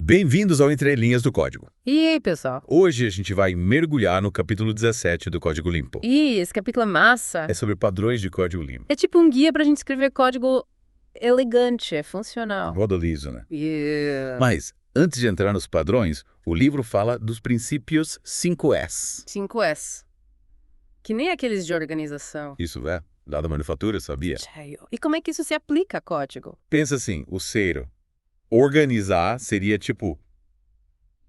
Bem-vindos ao Entre Linhas do Código. E aí, pessoal? Hoje a gente vai mergulhar no capítulo 17 do Código Limpo. Ih, esse capítulo é massa. É sobre padrões de código limpo. É tipo um guia pra gente escrever código elegante, é funcional. Roda liso, né? Yeah. Mas, antes de entrar nos padrões, o livro fala dos princípios 5S. 5S. Que nem aqueles de organização. Isso é, lá da manufatura, sabia? E como é que isso se aplica a código? Pensa assim, o ser organizar seria tipo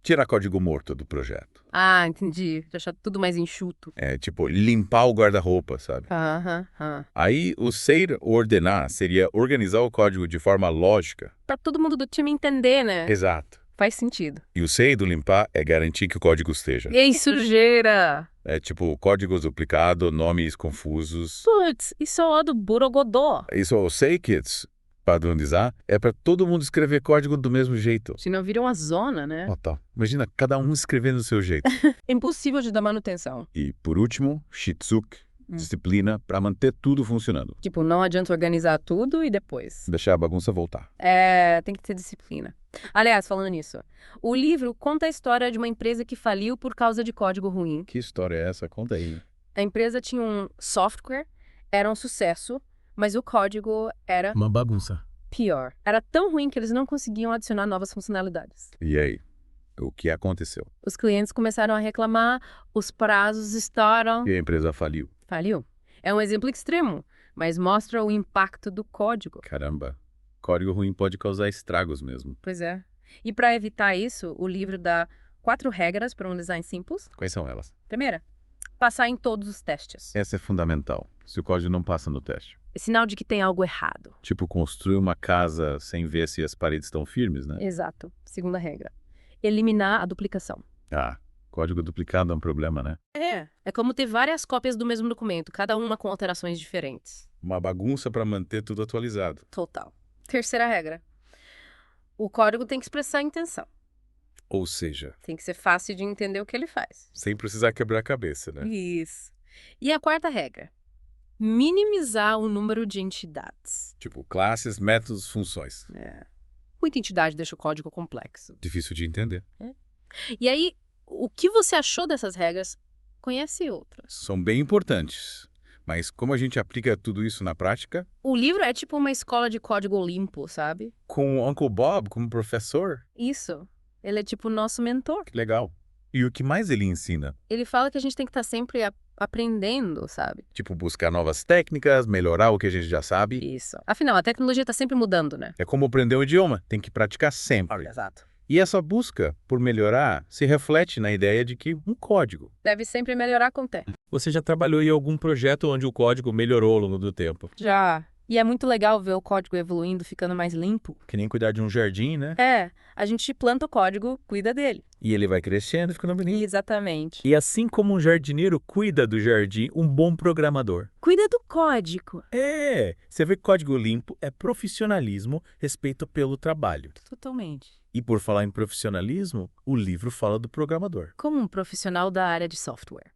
tirar código morto do projeto. Ah, entendi. Deixar tudo mais enxuto. É tipo limpar o guarda-roupa, sabe? Aham. Aí o ser ordenar seria organizar o código de forma lógica. Pra todo mundo do time entender, né? Exato. Faz sentido. E o C do limpar é garantir que o código esteja. Ei, sujeira! É tipo códigos duplicados, nomes confusos. Putz, isso é o do Borogodó. Isso o C kits padronizar é para todo mundo escrever código do mesmo jeito. Senão vira uma zona, né? Ó, tá. Imagina cada um escrevendo do seu jeito. Impossível de dar manutenção. E por último, Shitsuke, disciplina para manter tudo funcionando. Tipo, não adianta organizar tudo e depois. Deixar a bagunça voltar. Tem que ter disciplina. Aliás, falando nisso, o livro conta a história de uma empresa que faliu por causa de código ruim. Que história é essa? Conta aí. A empresa tinha um software, era um sucesso, mas o código era uma bagunça. pior. Era tão ruim que eles não conseguiam adicionar novas funcionalidades. E aí? O que aconteceu? Os clientes começaram a reclamar, os prazos estouraram. E a empresa faliu. Faliu. É um exemplo extremo, mas mostra o impacto do código. Caramba. Código ruim pode causar estragos mesmo. Pois é. E para evitar isso, o livro dá 4 regras para um design simples. Quais são elas? Primeira, passar em todos os testes. Essa é fundamental. Se o código não passa no teste. É sinal de que tem algo errado. Tipo, construir uma casa sem ver se as paredes estão firmes, né? Exato. Segunda regra. Eliminar a duplicação. Ah, código duplicado é um problema, né? É como ter várias cópias do mesmo documento, cada uma com alterações diferentes. Uma bagunça para manter tudo atualizado. Total. Terceira regra. O código tem que expressar a intenção. Ou seja, Tem que ser fácil de entender o que ele faz. sem precisar quebrar a cabeça, né? Isso. E a quarta regra. Minimizar o número de entidades. Tipo, classes, métodos, funções. Muita entidade deixa o código complexo. Difícil de entender. E aí, o que você achou dessas regras? Conhece outras. São bem importantes. Mas como a gente aplica tudo isso na prática? O livro é tipo uma escola de código limpo, sabe? Com o Uncle Bob como professor? Isso. Ele é tipo o nosso mentor. Que legal. E o que mais ele ensina? Ele fala que a gente tem que estar sempre aprendendo, sabe? Tipo, buscar novas técnicas, melhorar o que a gente já sabe. Isso. Afinal, a tecnologia está sempre mudando, né? É como aprender um idioma, tem que praticar sempre. Exato. E essa busca por melhorar se reflete na ideia de que um código. Deve sempre melhorar com o tempo. Você já trabalhou em algum projeto onde o código melhorou ao longo do tempo? Já. E é muito legal ver o código evoluindo, ficando mais limpo. Que nem cuidar de um jardim, né? A gente planta o código, cuida dele. E ele vai crescendo e ficando bonito. Exatamente. E assim como um jardineiro cuida do jardim, um bom programador. Cuida do código. Você vê que código limpo é profissionalismo, respeito pelo trabalho. Totalmente. E por falar em profissionalismo, o livro fala do programador. Como um profissional da área de software.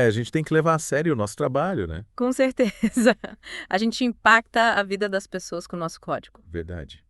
A gente tem que levar a sério o nosso trabalho, né? Com certeza. A gente impacta a vida das pessoas com o nosso código. Verdade.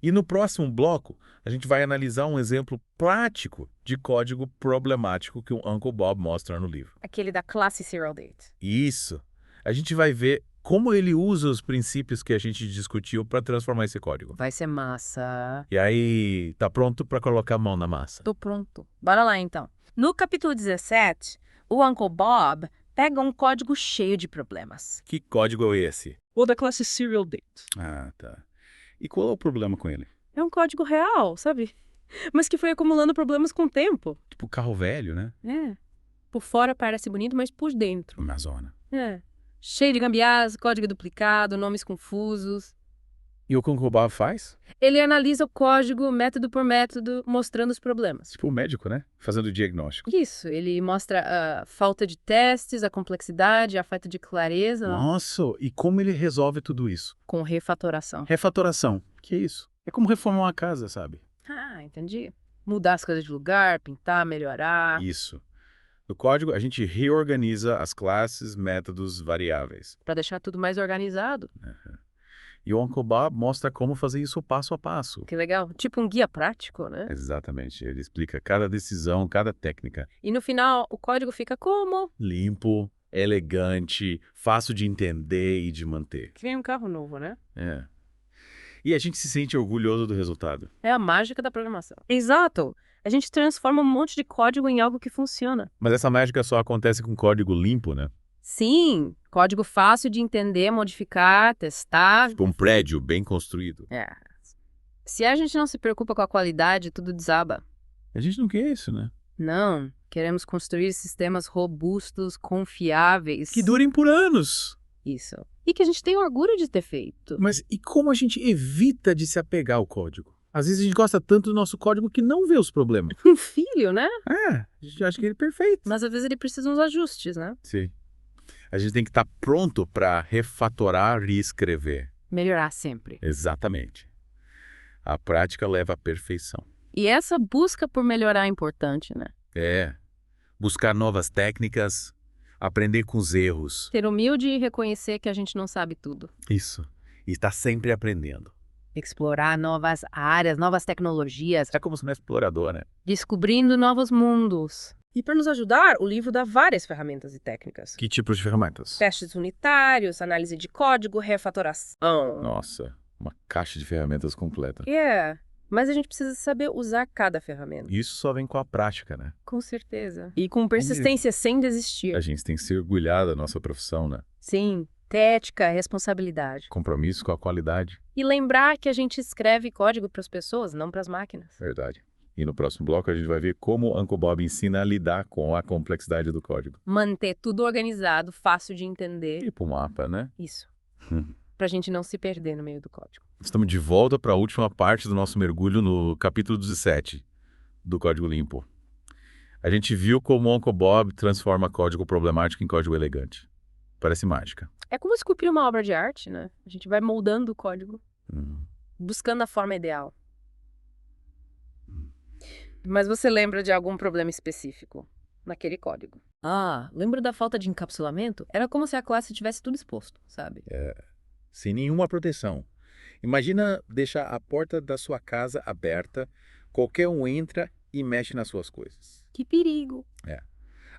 E no próximo bloco, a gente vai analisar um exemplo prático de código problemático que o Uncle Bob mostra no livro. Aquele da classe Serial Date. Isso. A gente vai ver como ele usa os princípios que a gente discutiu para transformar esse código. Vai ser massa. E aí, tá pronto para colocar a mão na massa? Tô pronto. Bora lá, então. No capítulo 17, o Uncle Bob pega um código cheio de problemas. Que código é esse? O da classe Serial Date. Ah, tá. E qual é o problema com ele? É um código real, sabe? Mas que foi acumulando problemas com o tempo. Tipo carro velho, né? Por fora parece bonito, mas por dentro. Amazônia. Cheio de gambiarras, código duplicado, nomes confusos. E o que o Uncle Bob faz? Ele analisa o código método por método, mostrando os problemas. Tipo o médico, né? Fazendo o diagnóstico. Isso, ele mostra a falta de testes, a complexidade, a falta de clareza. Nossa, e como ele resolve tudo isso? Com refatoração. Refatoração. Que é isso? É como reformar uma casa, sabe? Ah, entendi. Mudar as coisas de lugar, pintar, melhorar. Isso. No código, a gente reorganiza as classes, métodos, variáveis. Para deixar tudo mais organizado. E o Uncle Bob mostra como fazer isso passo a passo. Que legal. Tipo um guia prático, né? Exatamente. Ele explica cada decisão, cada técnica. E no final, o código fica como? Limpo, elegante, fácil de entender e de manter. Que vem um carro novo, né? É. E a gente se sente orgulhoso do resultado. É a mágica da programação. Exato. A gente transforma um monte de código em algo que funciona. Mas essa mágica só acontece com código limpo, né? Sim, código fácil de entender, modificar, testar. Tipo um prédio bem construído. É. Se a gente não se preocupa com a qualidade, tudo desaba. A gente não quer isso, né? Não, queremos construir sistemas robustos, confiáveis. Que durem por anos. Isso. E que a gente tem orgulho de ter feito. Mas e como a gente evita de se apegar ao código? Às vezes a gente gosta tanto do nosso código que não vê os problemas. Um filho, né? A gente acha que ele é perfeito. Mas às vezes ele precisa uns ajustes, né? Sim. A gente tem que estar pronto para refatorar e escrever. Melhorar sempre. Exatamente. A prática leva à perfeição. E essa busca por melhorar é importante, né? É. Buscar novas técnicas, aprender com os erros. Ser humilde e reconhecer que a gente não sabe tudo. Isso. E estar sempre aprendendo. Explorar novas áreas, novas tecnologias, É como se não é explorador, né? descobrindo novos mundos. E para nos ajudar, o livro dá várias ferramentas e técnicas. Que tipos de ferramentas? Testes unitários, análise de código, refatoração. Nossa, uma caixa de ferramentas completa. Mas a gente precisa saber usar cada ferramenta. Isso só vem com a prática, né? Com certeza. E com persistência, sem desistir. A gente tem que se orgulhar da nossa profissão, né? Sim, ética, responsabilidade. Compromisso com a qualidade. E lembrar que a gente escreve código para as pessoas, não para as máquinas. Verdade. E no próximo bloco a gente vai ver como o Uncle Bob ensina a lidar com a complexidade do código. Manter tudo organizado, fácil de entender. Tipo um mapa, né? Isso. Pra gente não se perder no meio do código. Estamos de volta para a última parte do nosso mergulho no capítulo 17 do Código Limpo. A gente viu como o Uncle Bob transforma código problemático em código elegante. Parece mágica. É como esculpir uma obra de arte, né? A gente vai moldando o código, buscando a forma ideal. Mas você lembra de algum problema específico naquele código? Lembra da falta de encapsulamento? Era como se a classe tivesse tudo exposto, sabe? Sem nenhuma proteção. Imagina deixar a porta da sua casa aberta, qualquer um entra e mexe nas suas coisas. Que perigo!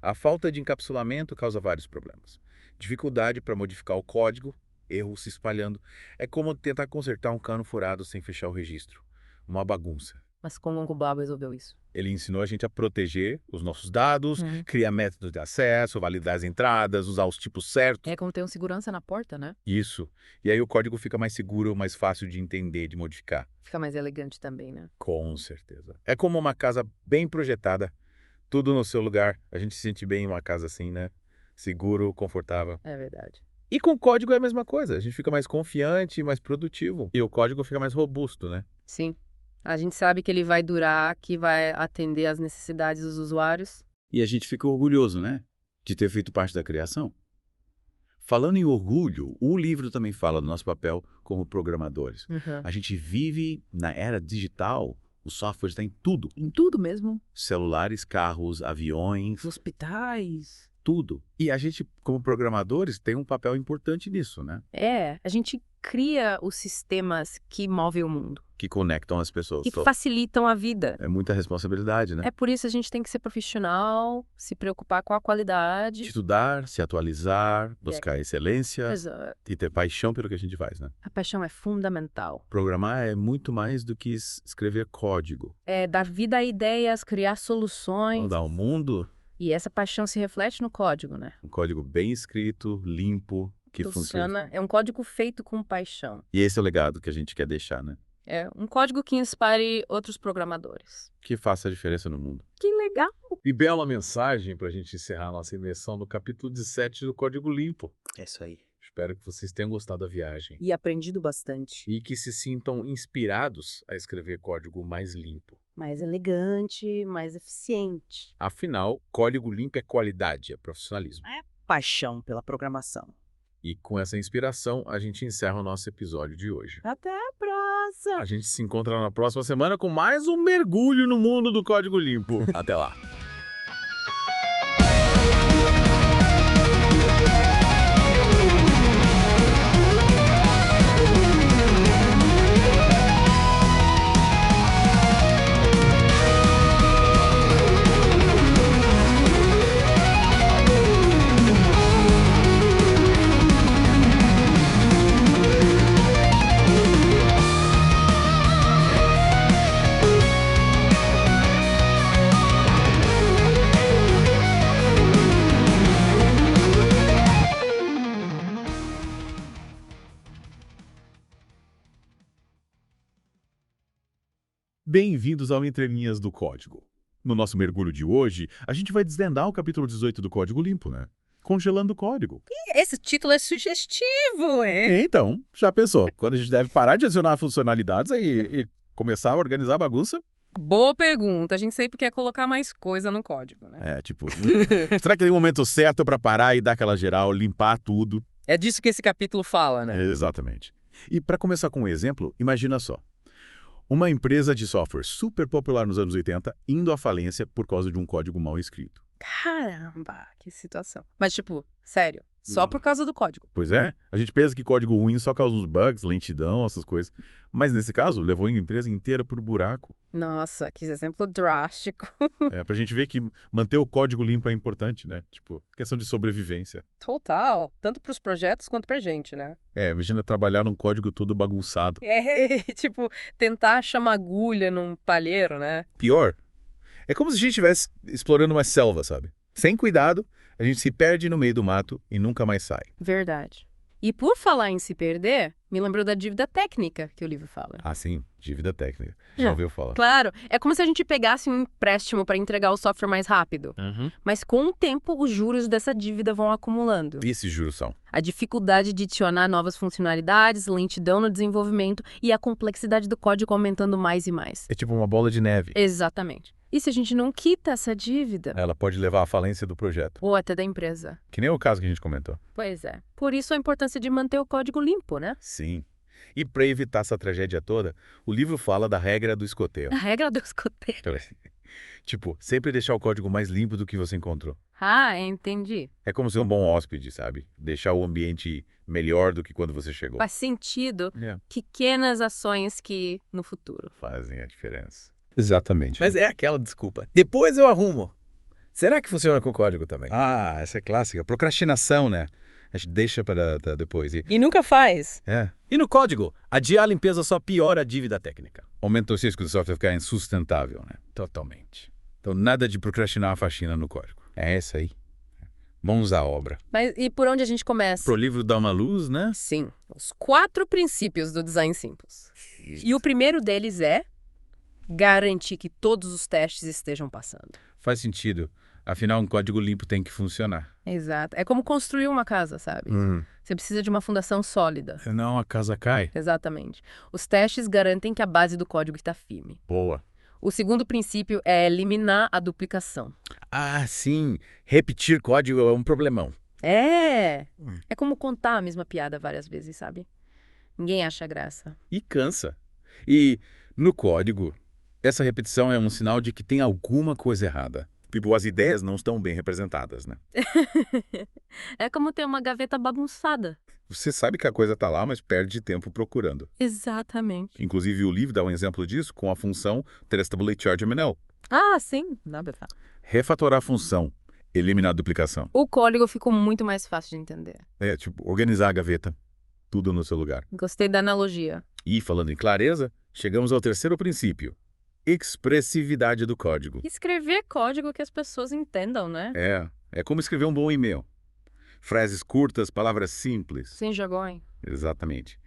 A falta de encapsulamento causa vários problemas. Dificuldade para modificar o código, erros se espalhando. É como tentar consertar um cano furado sem fechar o registro. Uma bagunça. Mas como o Uncle Bob resolveu isso? Ele ensinou a gente a proteger os nossos dados, criar métodos de acesso, validar as entradas, usar os tipos certos. É como ter um segurança na porta, né? Isso. E aí o código fica mais seguro, mais fácil de entender, de modificar. Fica mais elegante também, né? Com certeza. É como uma casa bem projetada, tudo no seu lugar. A gente se sente bem em uma casa assim, né? Seguro, confortável. É verdade. E com código é a mesma coisa. A gente fica mais confiante, mais produtivo. E o código fica mais robusto, né? Sim. A gente sabe que ele vai durar, que vai atender às necessidades dos usuários. E a gente fica orgulhoso, né? De ter feito parte da criação. Falando em orgulho, o livro também fala do nosso papel como programadores. A gente vive na era digital, o software está em tudo. Em tudo mesmo. Celulares, carros, aviões, Hospitais. tudo. E a gente, como programadores, tem um papel importante nisso, né? A gente cria os sistemas que movem o mundo. Que conectam as pessoas. Que facilitam a vida. É muita responsabilidade, né? É por isso que a gente tem que ser profissional, se preocupar com a qualidade. Estudar, se atualizar, buscar excelência Exato. e ter paixão pelo que a gente faz, né? A paixão é fundamental. Programar é muito mais do que escrever código. É dar vida a ideias, criar soluções. Mudar o mundo, E essa paixão se reflete no código, né? um código bem escrito, limpo, que funciona. É um código feito com paixão. E esse é o legado que a gente quer deixar, né? É um código que inspire outros programadores. Que faça a diferença no mundo. Que legal! E bela mensagem para a gente encerrar nossa imersão no capítulo 17 do Código Limpo. É isso aí. Espero que vocês tenham gostado da viagem E aprendido bastante. e que se sintam inspirados a escrever código mais limpo. Mais elegante, mais eficiente. Afinal, código limpo é qualidade, é profissionalismo. Paixão pela programação. E com essa inspiração, a gente encerra o nosso episódio de hoje. Até a próxima! A gente se encontra na próxima semana com mais um mergulho no mundo do código limpo. Até lá! Bem-vindos ao Entre Linhas do Código. No nosso mergulho de hoje, a gente vai desvendar o capítulo 18 do Código Limpo, né? Congelando o código. Esse título é sugestivo, hein? Então, já pensou? Quando a gente deve parar de adicionar funcionalidades e começar a organizar a bagunça? Boa pergunta. A gente sempre quer colocar mais coisa no código, né? Será que tem um momento certo para parar e dar aquela geral, limpar tudo? É disso que esse capítulo fala, né? Exatamente. E para começar com um exemplo, imagina só. Uma empresa de software super popular nos anos 80 indo à falência por causa de um código mal escrito. Caramba, que situação. Mas, tipo, sério, só por causa do código. Pois é, a gente pensa que código ruim só causa uns bugs, lentidão, essas coisas. Mas nesse caso, levou a empresa inteira por buraco. Nossa, que exemplo drástico. Pra gente ver que manter o código limpo é importante, né? Tipo, questão de sobrevivência. Total. Tanto pros projetos quanto pra gente, né? Imagina trabalhar num código todo bagunçado. Tipo, tentar achar uma agulha num palheiro, né? Pior, é como se a gente estivesse explorando uma selva, sabe? Sem cuidado, a gente se perde no meio do mato e nunca mais sai. Verdade. E por falar em se perder, me lembrou da dívida técnica que o livro fala. Ah, sim, dívida técnica. Já. Já ouviu falar? Claro, é como se a gente pegasse um empréstimo para entregar o software mais rápido. Mas com o tempo, os juros dessa dívida vão acumulando. E esses juros são? A dificuldade de adicionar novas funcionalidades, lentidão no desenvolvimento e a complexidade do código aumentando mais e mais. É tipo uma bola de neve. Exatamente. E se a gente não quita essa dívida? Ela pode levar à falência do projeto. Ou até da empresa. Que nem o caso que a gente comentou. Pois é. Por isso a importância de manter o código limpo, né? Sim. E para evitar essa tragédia toda, o livro fala da regra do escoteio. A regra do escoteiro. Tipo, sempre deixar o código mais limpo do que você encontrou. Ah, entendi. É como ser um bom hóspede, sabe? Deixar o ambiente melhor do que quando você chegou. Faz sentido. É, Pequenas ações que, no futuro. fazem a diferença. Exatamente. Mas é aquela desculpa. Depois eu arrumo. Será que funciona com código também? Ah, essa é clássica. Procrastinação, né? A gente deixa para depois. E nunca faz. E no código, adiar a limpeza só piora a dívida técnica. Aumenta o risco do software ficar insustentável, né? Totalmente. Então, nada de procrastinar a faxina no código. É essa aí. Mãos à obra. Mas e por onde a gente começa? Pro livro dar uma luz, né? Sim, os 4 princípios do design simples. E o primeiro deles é garantir que todos os testes estejam passando. Faz sentido. Afinal, um código limpo tem que funcionar. Exato. É como construir uma casa, sabe? Você precisa de uma fundação sólida. Senão a casa cai. Exatamente. Os testes garantem que a base do código está firme. Boa. O segundo princípio é eliminar a duplicação. Ah, sim. Repetir código é um problemão. É como contar a mesma piada várias vezes, sabe? Ninguém acha graça. E cansa. E no código, essa repetição é um sinal de que tem alguma coisa errada. Tipo, as ideias não estão bem representadas, né? É como ter uma gaveta bagunçada. Você sabe que a coisa está lá, mas perde tempo procurando. Exatamente. Inclusive, o livro dá um exemplo disso com a função testable_charge_mnl. Ah, sim. Nada a ver. Refatorar a função, eliminar a duplicação. O código ficou muito mais fácil de entender. É, tipo, organizar a gaveta. Tudo no seu lugar. Gostei da analogia. E, falando em clareza, chegamos ao terceiro princípio. Expressividade do código. Escrever código que as pessoas entendam, né? É como escrever um bom e-mail. Frases curtas, palavras simples. Sem jargão. Exatamente.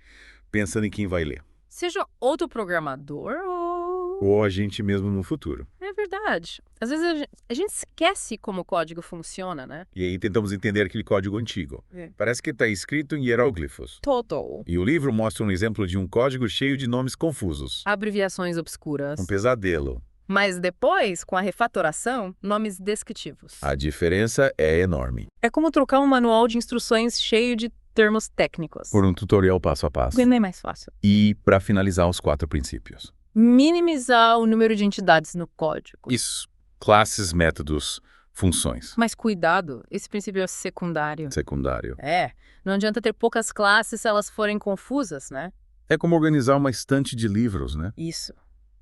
Pensando em quem vai ler. Seja outro programador ou... Ou a gente mesmo no futuro. É verdade. Às vezes a gente esquece como o código funciona, né? E aí tentamos entender aquele código antigo. É. Parece que está escrito em hieróglifos. Total. E o livro mostra um exemplo de um código cheio de nomes confusos. Abreviações obscuras. Um pesadelo. Mas depois, com a refatoração, nomes descritivos. A diferença é enorme. É como trocar um manual de instruções cheio de termos técnicos. Por um tutorial passo a passo. Não é mais fácil. E para finalizar os 4 princípios. Minimizar o número de entidades no código. Isso. Classes, métodos, funções. Mas cuidado, esse princípio é secundário. Secundário. Não adianta ter poucas classes se elas forem confusas, né? É como organizar uma estante de livros, né? Isso.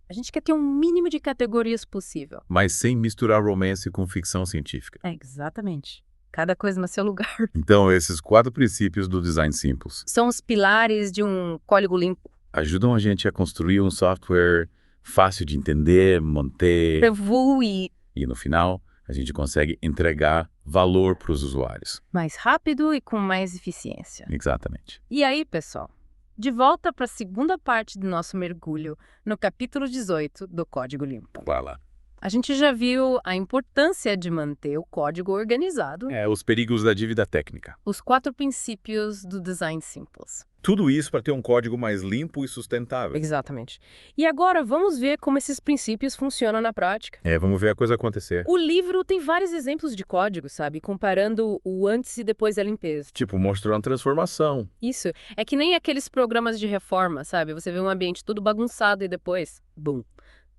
A gente quer ter um mínimo de categorias possível. Mas sem misturar romance com ficção científica. Exatamente. Cada coisa no seu lugar. Então, esses 4 princípios do design simples São os pilares de um código limpo. ajudam a gente a construir um software fácil de entender, manter. Evolui E no final, a gente consegue entregar valor para os usuários. mais rápido e com mais eficiência. Exatamente. E aí, pessoal? De volta para a segunda parte do nosso mergulho, no capítulo 18 do Código Limpo. Vai lá. A gente já viu a importância de manter o código organizado, Os perigos da dívida técnica. os 4 princípios do Design Simples. Tudo isso para ter um código mais limpo e sustentável. Exatamente. E agora vamos ver como esses princípios funcionam na prática. Vamos ver a coisa acontecer. O livro tem vários exemplos de código, sabe? Comparando o antes e depois da limpeza. Tipo, mostrando transformação. Isso. É que nem aqueles programas de reforma, sabe? Você vê um ambiente tudo bagunçado e depois, bum,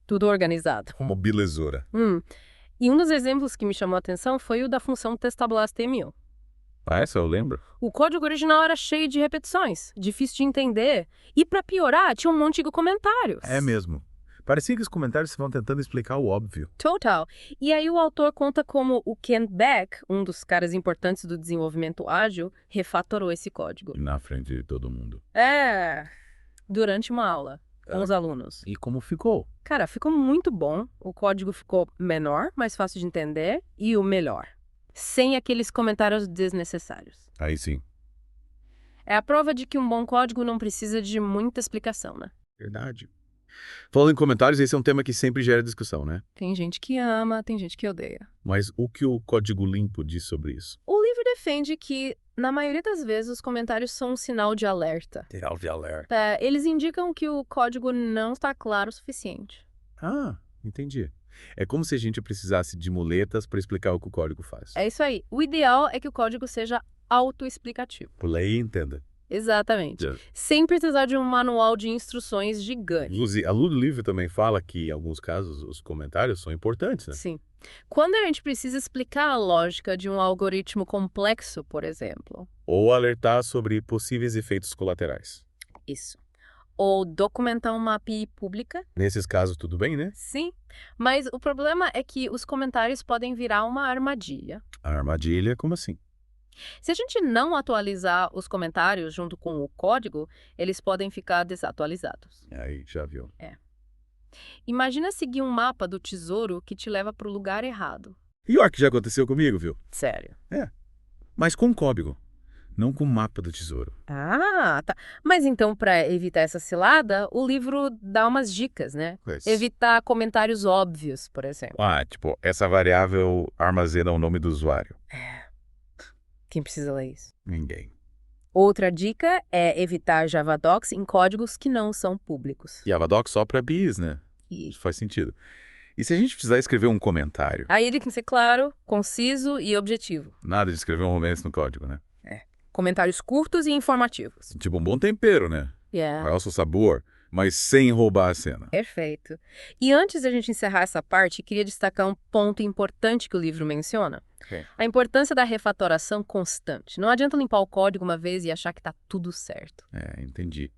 tudo organizado. Uma belezura. E um dos exemplos que me chamou a atenção foi o da função testable.html. Essa eu lembro. O código original era cheio de repetições, difícil de entender. E pra piorar, tinha um monte de comentários. É mesmo. Parecia que os comentários vão tentando explicar o óbvio. Total. E aí o autor conta como o Ken Beck, um dos caras importantes do desenvolvimento ágil, refatorou esse código. Na frente de todo mundo. Durante uma aula com os alunos. E como ficou? Cara, ficou muito bom. O código ficou menor, mais fácil de entender e o melhor. Sem aqueles comentários desnecessários. Aí sim. É a prova de que um bom código não precisa de muita explicação, né? Verdade. Falando em comentários, esse é um tema que sempre gera discussão, né? Tem gente que ama, tem gente que odeia. Mas o que o Código Limpo diz sobre isso? O livro defende que, na maioria das vezes, os comentários são um sinal de alerta. Sinal de alerta. Eles indicam que o código não está claro o suficiente. Entendi. É como se a gente precisasse de muletas para explicar o que o código faz. É isso aí. O ideal é que o código seja autoexplicativo. Leia e entenda. Exatamente. Yeah. Sem precisar de um manual de instruções gigante. Inclusive, a Lu do livro também fala que, em alguns casos, os comentários são importantes, né? Sim. Quando a gente precisa explicar a lógica de um algoritmo complexo, por exemplo. Ou alertar sobre possíveis efeitos colaterais. Isso. Ou documentar uma API pública. Nesses casos, tudo bem, né? Sim. Mas o problema é que os comentários podem virar uma armadilha. A armadilha, como assim? Se a gente não atualizar os comentários junto com o código, eles podem ficar desatualizados. Aí, já viu. Imagina seguir um mapa do tesouro que te leva para o lugar errado. Pior que já aconteceu comigo, viu? Sério. Mas com código, não com o mapa do tesouro. Ah, tá. Mas então, para evitar essa cilada, o livro dá umas dicas, né? Evitar comentários óbvios, por exemplo. Tipo, essa variável armazena o nome do usuário. Quem precisa ler isso? Ninguém. Outra dica é evitar Javadocs em códigos que não são públicos. Javadoc só para BIs, né? Isso faz sentido. E se a gente precisar escrever um comentário? Aí ele tem que ser claro, conciso e objetivo. Nada de escrever um romance no código, né? Comentários curtos e informativos. Tipo um bom tempero, né? Realça o sabor, mas sem roubar a cena. Perfeito. E antes de a gente encerrar essa parte, queria destacar um ponto importante que o livro menciona. A importância da refatoração constante. Não adianta limpar o código uma vez e achar que está tudo certo. Entendi.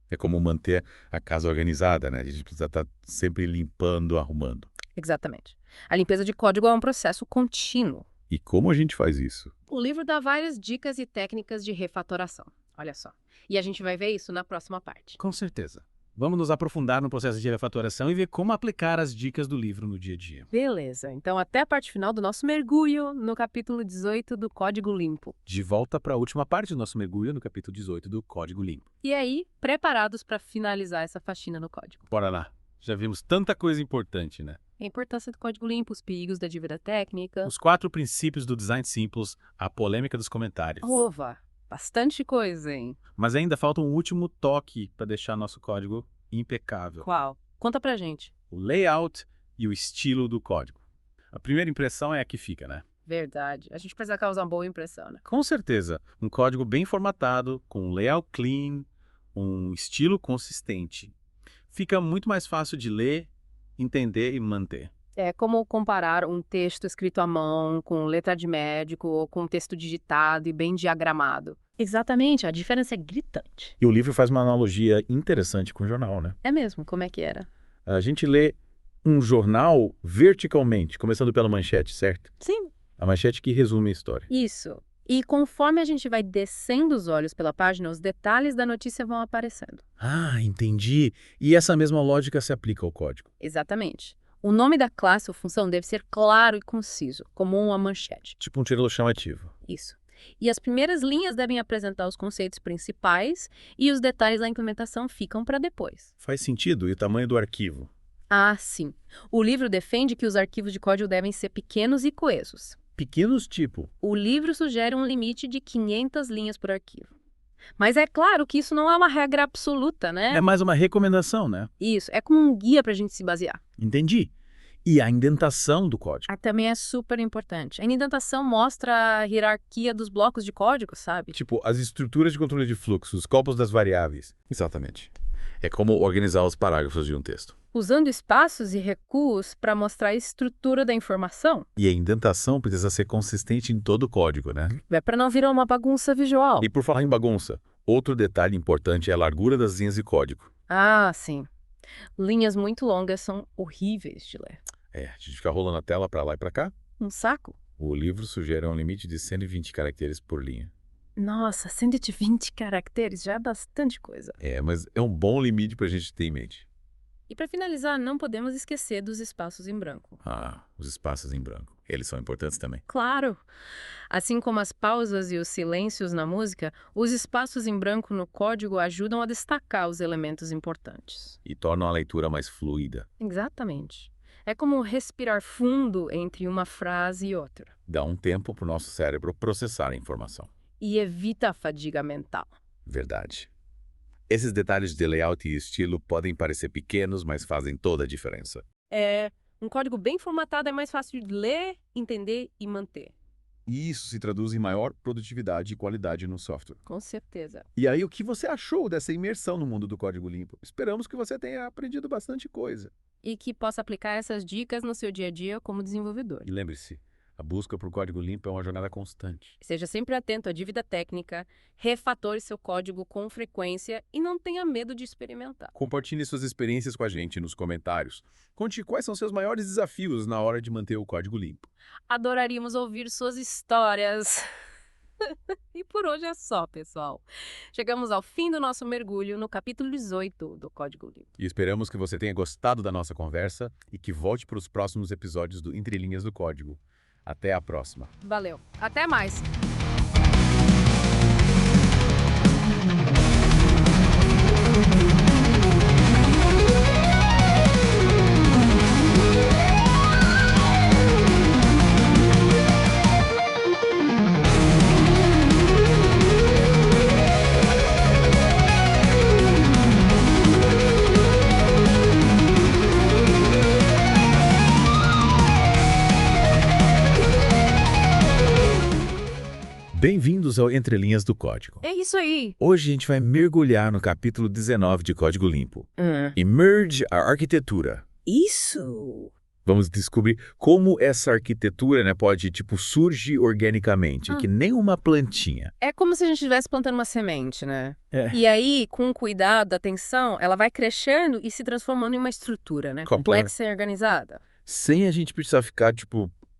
É como manter a casa organizada, né? A gente precisa estar sempre limpando, arrumando. Exatamente. A limpeza de código é um processo contínuo. E como a gente faz isso? O livro dá várias dicas e técnicas de refatoração. Olha só. E a gente vai ver isso na próxima parte. Com certeza. Vamos nos aprofundar no processo de refatoração e ver como aplicar as dicas do livro no dia a dia. Beleza. Então, até a parte final do nosso mergulho no capítulo 18 do Código Limpo. De volta para a última parte do nosso mergulho no capítulo 18 do Código Limpo. E aí, preparados para finalizar essa faxina no código. Bora lá. Já vimos tanta coisa importante, né? A importância do Código Limpo, os perigos da dívida técnica. Os 4 princípios do Design Simples, a polêmica dos comentários. Ova, bastante coisa, hein? Mas ainda falta um último toque para deixar nosso código impecável. Qual? Conta pra gente. O layout e o estilo do código. A primeira impressão é a que fica, né? Verdade. A gente precisa causar uma boa impressão, né? Com certeza. Um código bem formatado, com um layout clean, um estilo consistente. Fica muito mais fácil de ler, entender e manter. É como comparar um texto escrito à mão com letra de médico ou com um texto digitado e bem diagramado. Exatamente, a diferença é gritante. E o livro faz uma analogia interessante com o jornal, né? É mesmo, como é que era? A gente lê um jornal verticalmente, começando pela manchete, certo? Sim. A manchete que resume a história. Isso. E conforme a gente vai descendo os olhos pela página, os detalhes da notícia vão aparecendo. Entendi. E essa mesma lógica se aplica ao código. Exatamente. O nome da classe ou função deve ser claro e conciso, como uma manchete. Tipo um título chamativo. Isso. E as primeiras linhas devem apresentar os conceitos principais e os detalhes da implementação ficam para depois. Faz sentido. E o tamanho do arquivo? Ah, sim. O livro defende que os arquivos de código devem ser pequenos e coesos. Pequenos tipo. O livro sugere um limite de 500 linhas por arquivo. Mas é claro que isso não é uma regra absoluta, né? É mais uma recomendação, né? Isso, é como um guia para a gente se basear. Entendi. E a indentação do código? Também é super importante. A indentação mostra a hierarquia dos blocos de código, sabe? Tipo, as estruturas de controle de fluxo, os corpos das variáveis. Exatamente. É como organizar os parágrafos de um texto. Usando espaços e recuos para mostrar a estrutura da informação. E a indentação precisa ser consistente em todo o código, né? É para não virar uma bagunça visual. E por falar em bagunça, outro detalhe importante é a largura das linhas de código. Ah, sim. Linhas muito longas são horríveis de ler. A gente fica rolando a tela para lá e para cá. Um saco? O livro sugere um limite de 120 caracteres por linha. Nossa, 120 caracteres já é bastante coisa. Mas é um bom limite para a gente ter em mente. E para finalizar, não podemos esquecer dos espaços em branco. Os espaços em branco. Eles são importantes também. Claro! Assim como as pausas e os silêncios na música, os espaços em branco no código ajudam a destacar os elementos importantes. E tornam a leitura mais fluida. Exatamente. É como respirar fundo entre uma frase e outra. Dá um tempo para o nosso cérebro processar a informação. E evita a fadiga mental. Verdade. Esses detalhes de layout e estilo podem parecer pequenos, mas fazem toda a diferença. Um código bem formatado é mais fácil de ler, entender e manter. E isso se traduz em maior produtividade e qualidade no software. Com certeza. E aí, o que você achou dessa imersão no mundo do código limpo? Esperamos que você tenha aprendido bastante coisa. E que possa aplicar essas dicas no seu dia a dia como desenvolvedor. E lembre-se, a busca por código limpo é uma jornada constante. Seja sempre atento à dívida técnica, refatore seu código com frequência e não tenha medo de experimentar. Compartilhe suas experiências com a gente nos comentários. Conte quais são seus maiores desafios na hora de manter o código limpo. Adoraríamos ouvir suas histórias. E por hoje é só, pessoal. Chegamos ao fim do nosso mergulho no capítulo 18 do Código Limpo. E esperamos que você tenha gostado da nossa conversa e que volte para os próximos episódios do Entre Linhas do Código. Até a próxima. Valeu. Até mais. Bem-vindos ao Entre Linhas do Código. É isso aí. Hoje a gente vai mergulhar no capítulo 19 de Código Limpo. Emerge a arquitetura. Isso! Vamos descobrir como essa arquitetura, pode, surgir organicamente, que nem uma plantinha. É como se a gente estivesse plantando uma semente, né? É. E aí, com cuidado, atenção, ela vai crescendo e se transformando em uma estrutura, né? Complexa e organizada. Sem a gente precisar ficar,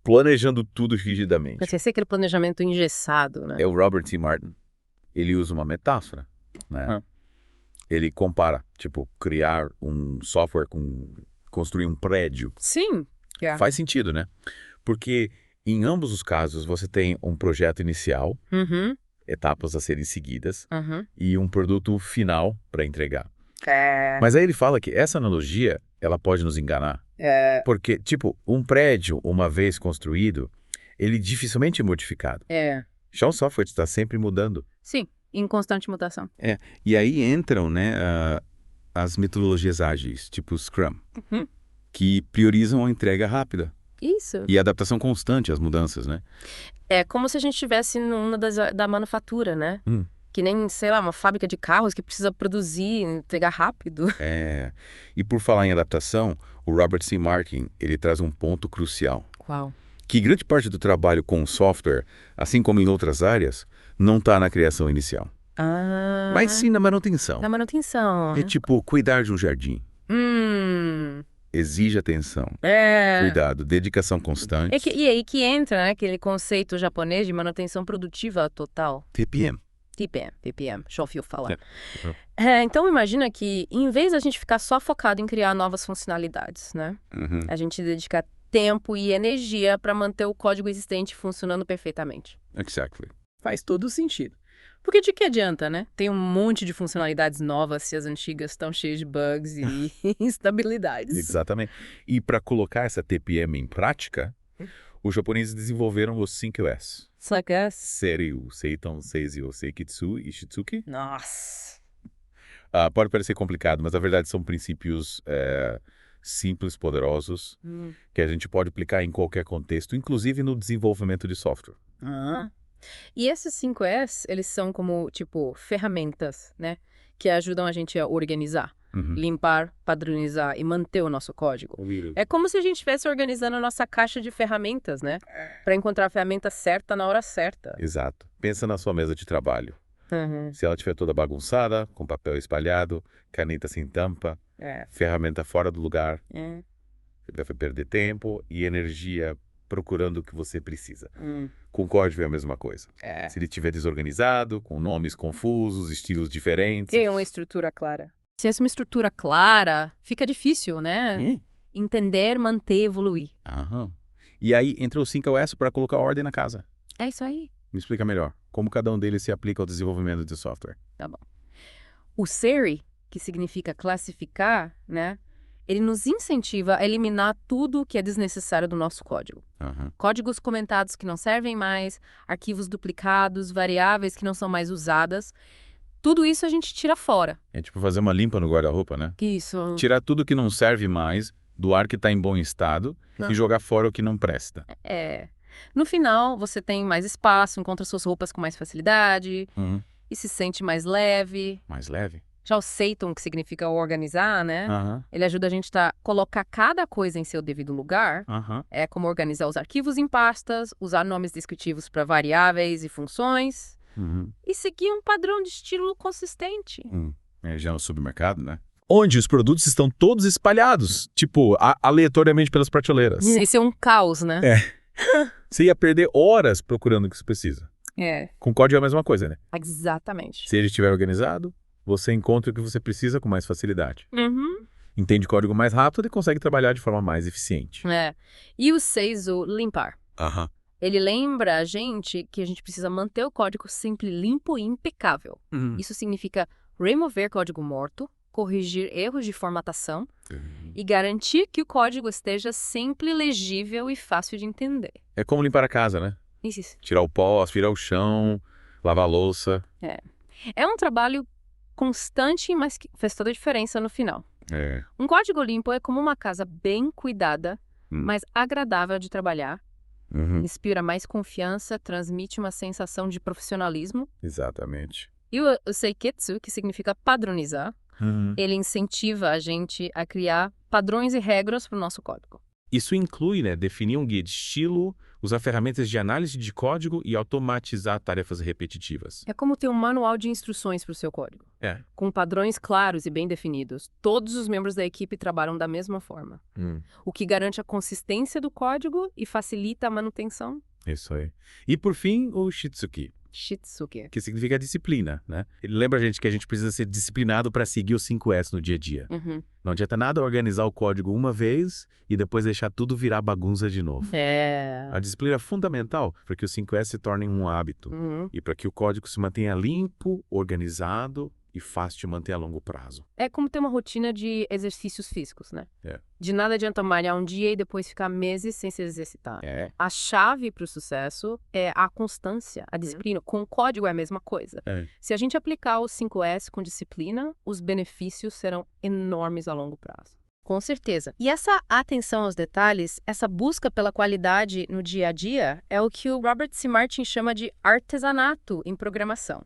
planejando tudo rigidamente. Vai ser aquele planejamento engessado, né? É o Robert T. Martin. Ele usa uma metáfora, né? Ele compara, criar um software com construir um prédio. Sim. Faz sentido, né? Porque em ambos os casos você tem um projeto inicial, etapas a serem seguidas e um produto final para entregar. Mas aí ele fala que essa analogia, ela pode nos enganar. Porque, um prédio, uma vez construído, ele dificilmente é modificado. Já o software está sempre mudando. Sim, em constante mutação. E aí entram, as metodologias ágeis, tipo Scrum, que priorizam a entrega rápida. Isso. E a adaptação constante às mudanças, né? É como se a gente estivesse numa da manufatura, né? Que nem, sei lá, uma fábrica de carros que precisa produzir, entregar rápido. E por falar em adaptação, o Robert C. Martin, ele traz um ponto crucial. Qual? Que grande parte do trabalho com o software, assim como em outras áreas, não está na criação inicial. Mas sim na manutenção. Na manutenção. É cuidar de um jardim. Exige atenção, cuidado, dedicação constante. E aí que entra, né, aquele conceito japonês de manutenção produtiva total. TPM. TPM, já ouviu falar. Então imagina que, em vez da gente ficar só focado em criar novas funcionalidades, né? A gente dedica tempo e energia para manter o código existente funcionando perfeitamente. Exactly. Faz todo sentido. Porque de que adianta, né? Tem um monte de funcionalidades novas se as antigas estão cheias de bugs e instabilidades. Exatamente. E para colocar essa TPM em prática, os japoneses desenvolveram os 5S. Seiryu, Seiton, Seizio, Seikitsu e Shitsuki. Nossa! Pode parecer complicado, mas na verdade são princípios simples, poderosos, que a gente pode aplicar em qualquer contexto, inclusive no desenvolvimento de software. E esses 5S, eles são como, tipo, ferramentas, né? Que ajudam a gente a organizar, limpar, padronizar e manter o nosso código. É como se a gente estivesse organizando a nossa caixa de ferramentas, né? Para encontrar a ferramenta certa na hora certa. Exato. Pensa na sua mesa de trabalho. Se ela estiver toda bagunçada, com papel espalhado, caneta sem tampa, ferramenta fora do lugar, você vai perder tempo e energia procurando o que você precisa. Com código é a mesma coisa. Se ele estiver desorganizado, com nomes confusos, estilos diferentes... Tem uma estrutura clara. Se essa é uma estrutura clara, fica difícil, né? Entender, manter, evoluir. E aí entra o 5S para colocar ordem na casa. É isso aí. Me explica melhor. Como cada um deles se aplica ao desenvolvimento de software. Tá bom. O SERI, que significa classificar, né? Ele nos incentiva a eliminar tudo que é desnecessário do nosso código. Códigos comentados que não servem mais, arquivos duplicados, variáveis que não são mais usadas. Tudo isso a gente tira fora. É tipo fazer uma limpa no guarda-roupa, né? Isso. Tirar tudo que não serve mais, doar que está em bom estado e jogar fora o que não presta. No final, você tem mais espaço, encontra suas roupas com mais facilidade e se sente mais leve. Mais leve? Já o Seiton, que significa organizar, né? Ele ajuda a gente a colocar cada coisa em seu devido lugar. É como organizar os arquivos em pastas, usar nomes descritivos para variáveis e funções e seguir um padrão de estilo consistente. Já no supermercado, né? Onde os produtos estão todos espalhados, tipo, aleatoriamente pelas prateleiras. Esse é um caos, né? Você ia perder horas procurando o que você precisa. Com código é a mesma coisa, né? Exatamente. Se ele estiver organizado, você encontra o que você precisa com mais facilidade. Entende código mais rápido e consegue trabalhar de forma mais eficiente. E o Seizo, limpar. Ele lembra a gente que a gente precisa manter o código sempre limpo e impecável. Isso significa remover código morto, corrigir erros de formatação e garantir que o código esteja sempre legível e fácil de entender. É como limpar a casa, né? Isso. Tirar o pó, aspirar o chão, lavar a louça. É um trabalho constante, mas que faz toda a diferença no final. Um código limpo é como uma casa bem cuidada, mais agradável de trabalhar, inspira mais confiança, transmite uma sensação de profissionalismo. Exatamente. E o Seiketsu, que significa padronizar, ele incentiva a gente a criar padrões e regras para o nosso código. Isso inclui, né, definir um guia de estilo, usar ferramentas de análise de código e automatizar tarefas repetitivas. É como ter um manual de instruções para o seu código. Com padrões claros e bem definidos. Todos os membros da equipe trabalham da mesma forma. O que garante a consistência do código e facilita a manutenção. Isso aí. E por fim, o Shitsuki. Shitsuki. Que significa disciplina, né? Ele lembra a gente que a gente precisa ser disciplinado para seguir os 5S no dia a dia. Não adianta nada organizar o código uma vez e depois deixar tudo virar bagunça de novo. A disciplina é fundamental para que os 5S se tornem um hábito e para que o código se mantenha limpo, organizado e fácil de manter a longo prazo. É como ter uma rotina de exercícios físicos, né? De nada adianta malhar um dia e depois ficar meses sem se exercitar. A chave para o sucesso é a constância, a disciplina. Com o código é a mesma coisa. Se a gente aplicar os 5S com disciplina, os benefícios serão enormes a longo prazo. Com certeza. E essa atenção aos detalhes, essa busca pela qualidade no dia a dia, é o que o Robert C. Martin chama de artesanato em programação.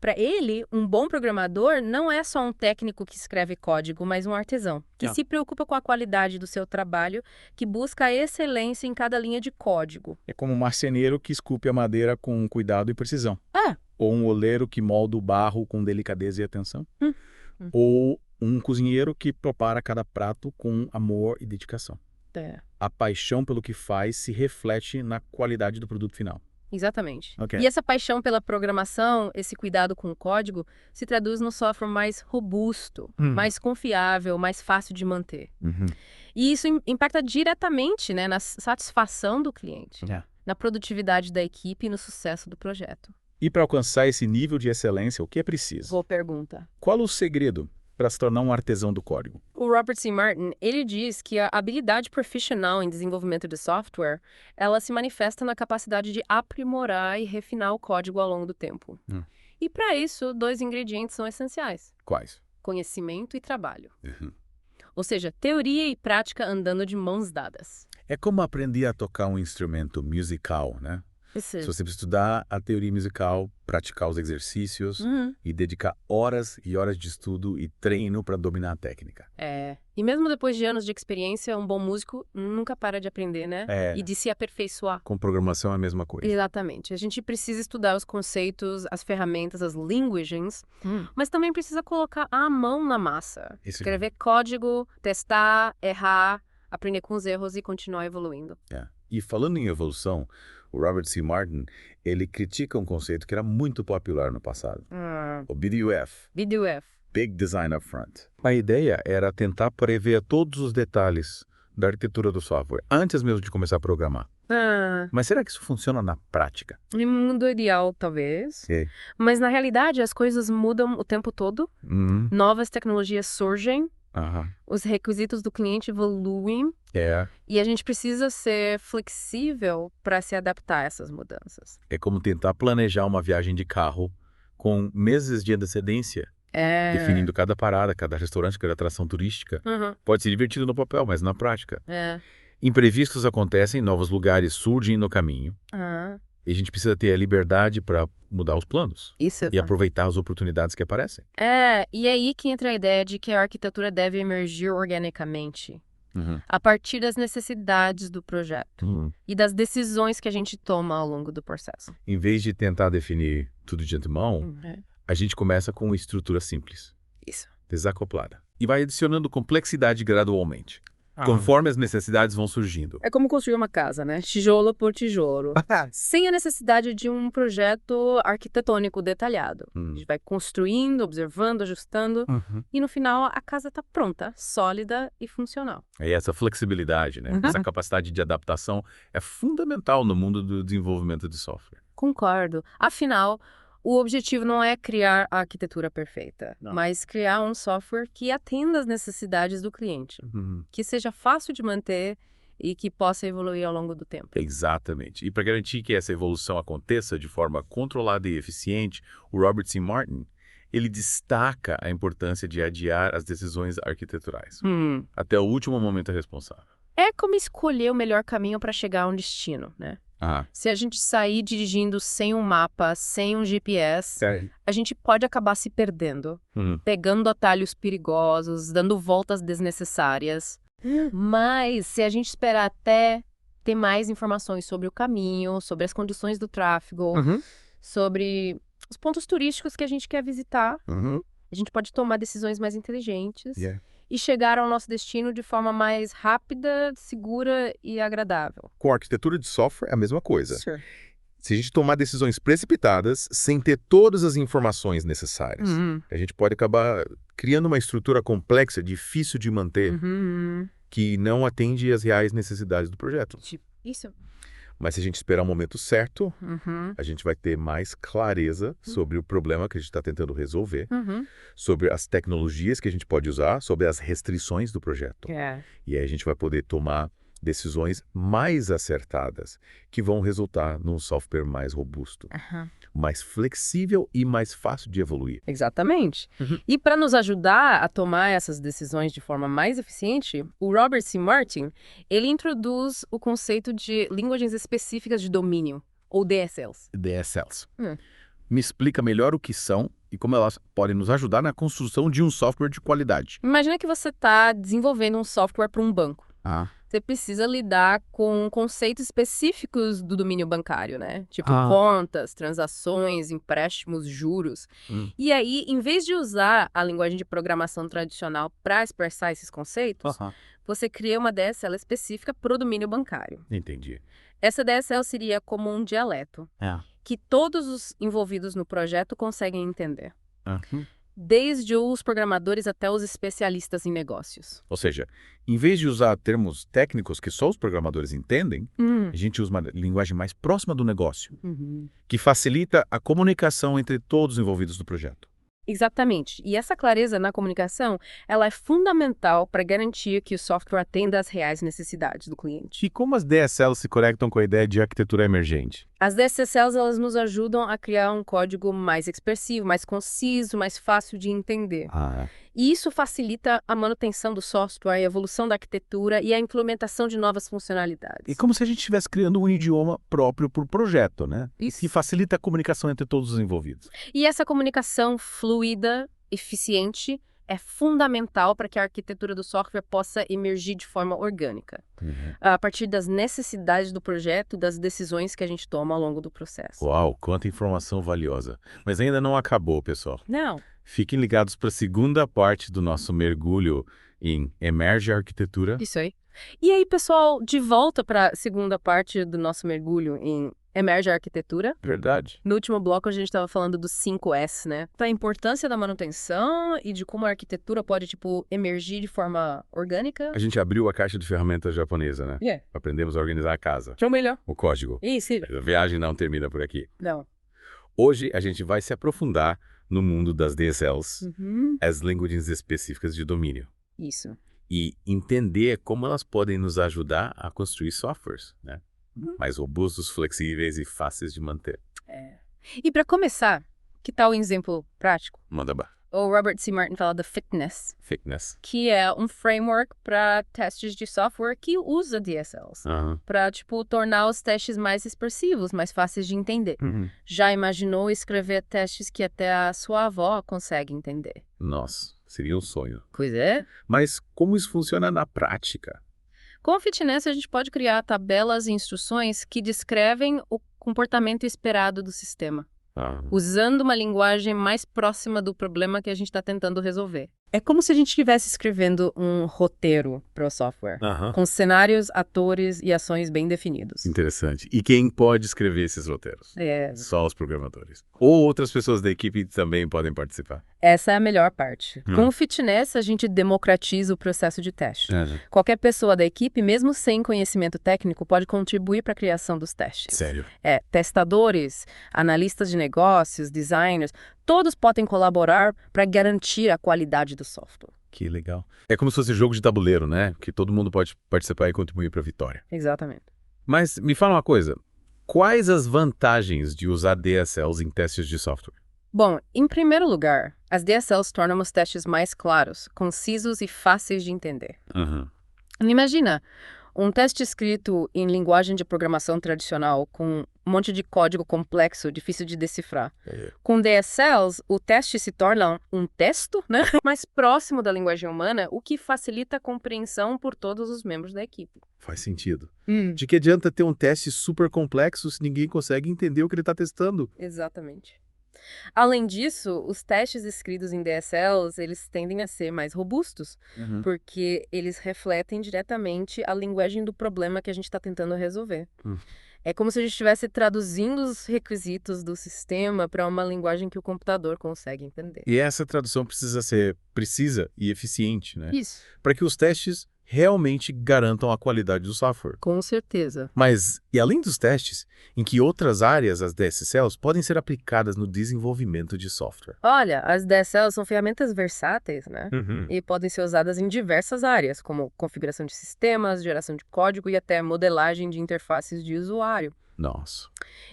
Para ele, um bom programador não é só um técnico que escreve código, mas um artesão, que se preocupa com a qualidade do seu trabalho, que busca a excelência em cada linha de código. É como um marceneiro que esculpe a madeira com cuidado e precisão. Ou um oleiro que molda o barro com delicadeza e atenção. Ou um cozinheiro que prepara cada prato com amor e dedicação. A paixão pelo que faz se reflete na qualidade do produto final. Exatamente. E essa paixão pela programação, esse cuidado com o código, se traduz no software mais robusto, mais confiável, mais fácil de manter. E isso impacta diretamente, né, na satisfação do cliente. na produtividade da equipe e no sucesso do projeto. E para alcançar esse nível de excelência, o que é preciso? Boa pergunta. Qual o segredo para se tornar um artesão do código? O Robert C. Martin, ele diz que a habilidade profissional em desenvolvimento de software, ela se manifesta na capacidade de aprimorar e refinar o código ao longo do tempo. E para isso, 2 ingredientes são essenciais. Quais? Conhecimento e trabalho. Ou seja, teoria e prática andando de mãos dadas. É como aprender a tocar um instrumento musical, né? Isso. Se você estudar a teoria musical, praticar os exercícios e dedicar horas e horas de estudo e treino para dominar a técnica. E mesmo depois de anos de experiência, um bom músico nunca para de aprender, né? E de se aperfeiçoar. Com programação é a mesma coisa. Exatamente. A gente precisa estudar os conceitos, as ferramentas, as linguagens, mas também precisa colocar a mão na massa. Escrever código, testar, errar, aprender com os erros e continuar evoluindo. E falando em evolução, o Robert C. Martin, ele critica um conceito que era muito popular no passado. O BDUF. Big Design Upfront. A ideia era tentar prever todos os detalhes da arquitetura do software, antes mesmo de começar a programar. Mas será que isso funciona na prática? Em mundo ideal, talvez. Mas na realidade, as coisas mudam o tempo todo. Novas tecnologias surgem. Os requisitos do cliente evoluem. E a gente precisa ser flexível para se adaptar a essas mudanças. É como tentar planejar uma viagem de carro com meses de antecedência, definindo cada parada, cada restaurante, cada atração turística. Pode ser divertido no papel, mas na prática. Imprevistos acontecem, novos lugares surgem no caminho. E a gente precisa ter a liberdade para mudar os planos. E aproveitar as oportunidades que aparecem. E é aí que entra a ideia de que a arquitetura deve emergir organicamente. A partir das necessidades do projeto e das decisões que a gente toma ao longo do processo. Em vez de tentar definir tudo de antemão, a gente começa com uma estrutura simples. Desacoplada. E vai adicionando complexidade gradualmente. Conforme as necessidades vão surgindo. É como construir uma casa, né? Tijolo por tijolo. Sem a necessidade de um projeto arquitetônico detalhado. A gente vai construindo, observando, ajustando. E no final a casa está pronta, sólida e funcional. E essa flexibilidade, né? Essa capacidade de adaptação é fundamental no mundo do desenvolvimento de software. Concordo. Afinal, o objetivo não é criar a arquitetura perfeita, mas criar um software que atenda às necessidades do cliente, que seja fácil de manter e que possa evoluir ao longo do tempo. Exatamente. E para garantir que essa evolução aconteça de forma controlada e eficiente, o Robert C. Martin, ele destaca a importância de adiar as decisões arquiteturais até o último momento responsável. É como escolher o melhor caminho para chegar a um destino, né? Se a gente sair dirigindo sem um mapa, sem um GPS, a gente pode acabar se perdendo, pegando atalhos perigosos, dando voltas desnecessárias. Mas se a gente esperar até ter mais informações sobre o caminho, sobre as condições do tráfego, sobre os pontos turísticos que a gente quer visitar, a gente pode tomar decisões mais inteligentes. E chegar ao nosso destino de forma mais rápida, segura e agradável. Com a arquitetura de software é a mesma coisa. Se a gente tomar decisões precipitadas, sem ter todas as informações necessárias, a gente pode acabar criando uma estrutura complexa, difícil de manter, que não atende às reais necessidades do projeto. Isso. Mas se a gente esperar o momento certo, a gente vai ter mais clareza sobre o problema que a gente está tentando resolver, sobre as tecnologias que a gente pode usar, sobre as restrições do projeto. E aí a gente vai poder tomar decisões mais acertadas, que vão resultar num software mais robusto, mais flexível e mais fácil de evoluir. Exatamente. E para nos ajudar a tomar essas decisões de forma mais eficiente, o Robert C. Martin, ele introduz o conceito de linguagens específicas de domínio, ou DSLs. DSLs. Me explica melhor o que são e como elas podem nos ajudar na construção de um software de qualidade. Imagina que você está desenvolvendo um software para um banco. Você precisa lidar com conceitos específicos do domínio bancário, né? Tipo contas, transações, empréstimos, juros. E aí, em vez de usar a linguagem de programação tradicional para expressar esses conceitos, você cria uma DSL específica para o domínio bancário. Entendi. Essa DSL seria como um dialeto que todos os envolvidos no projeto conseguem entender. desde os programadores até os especialistas em negócios. Ou seja, em vez de usar termos técnicos que só os programadores entendem, a gente usa uma linguagem mais próxima do negócio, que facilita a comunicação entre todos os envolvidos no projeto. Exatamente. E essa clareza na comunicação, ela é fundamental para garantir que o software atenda às reais necessidades do cliente. E como as DSLs se conectam com a ideia de arquitetura emergente? As DSLs, elas nos ajudam a criar um código mais expressivo, mais conciso, mais fácil de entender. E isso facilita a manutenção do software, a evolução da arquitetura e a implementação de novas funcionalidades. E como se a gente estivesse criando um idioma próprio por projeto, né? Isso. Que facilita a comunicação entre todos os envolvidos. E essa comunicação fluida, eficiente, é fundamental para que a arquitetura do software possa emergir de forma orgânica, a partir das necessidades do projeto, das decisões que a gente toma ao longo do processo. Uau, quanta informação valiosa. Mas ainda não acabou, pessoal. Não. Fiquem ligados para a segunda parte do nosso mergulho em Emerge Arquitetura. Isso aí. E aí, pessoal, de volta para a segunda parte do nosso mergulho em Emerge Arquitetura. Verdade. No último bloco, a gente estava falando dos 5S, né? Da importância da manutenção e de como a arquitetura pode, emergir de forma orgânica. A gente abriu a caixa de ferramentas japonesa, né? Yeah. Aprendemos a organizar a casa. Que é o melhor. O código. Isso. A viagem não termina por aqui. Não. Hoje, a gente vai se aprofundar no mundo das DSLs, as linguagens específicas de domínio. Isso. E entender como elas podem nos ajudar a construir softwares, né? Mais robustos, flexíveis e fáceis de manter. E para começar, que tal um exemplo prático? Manda bar. O Robert C. Martin fala da Fitness, que é um framework para testes de software que usa DSLs, para, tornar os testes mais expressivos, mais fáceis de entender. Já imaginou escrever testes que até a sua avó consegue entender? Nossa, seria um sonho. Pois é. Mas como isso funciona na prática? Com a Fitness, a gente pode criar tabelas e instruções que descrevem o comportamento esperado do sistema, usando uma linguagem mais próxima do problema que a gente está tentando resolver. É como se a gente estivesse escrevendo um roteiro para o software, com cenários, atores e ações bem definidos. Interessante. E quem pode escrever esses roteiros? Só os programadores. Ou outras pessoas da equipe também podem participar? Essa é a melhor parte. Com o Fitness, a gente democratiza o processo de teste. Qualquer pessoa da equipe, mesmo sem conhecimento técnico, pode contribuir para a criação dos testes. Sério? Testadores, analistas de negócios, designers, todos podem colaborar para garantir a qualidade do software. Que legal. É como se fosse jogo de tabuleiro, né? Que todo mundo pode participar e contribuir para a vitória. Exatamente. Mas me fala uma coisa. Quais as vantagens de usar DSLs em testes de software? Bom, em primeiro lugar, as DSLs tornam os testes mais claros, concisos e fáceis de entender. Imagina um teste escrito em linguagem de programação tradicional, com um monte de código complexo, difícil de decifrar. Com DSLs, o teste se torna um texto, né? mais próximo da linguagem humana, o que facilita a compreensão por todos os membros da equipe. Faz sentido. De que adianta ter um teste super complexo se ninguém consegue entender o que ele está testando? Exatamente. Além disso, os testes escritos em DSLs, eles tendem a ser mais robustos, porque eles refletem diretamente a linguagem do problema que a gente está tentando resolver. É como se a gente estivesse traduzindo os requisitos do sistema para uma linguagem que o computador consegue entender. E essa tradução precisa ser precisa e eficiente, né? Isso. Para que os testes realmente garantam a qualidade do software. Com certeza. Mas, e além dos testes, em que outras áreas as DSLs podem ser aplicadas no desenvolvimento de software? Olha, as DSLs são ferramentas versáteis, né? E podem ser usadas em diversas áreas, como configuração de sistemas, geração de código e até modelagem de interfaces de usuário. Nossa.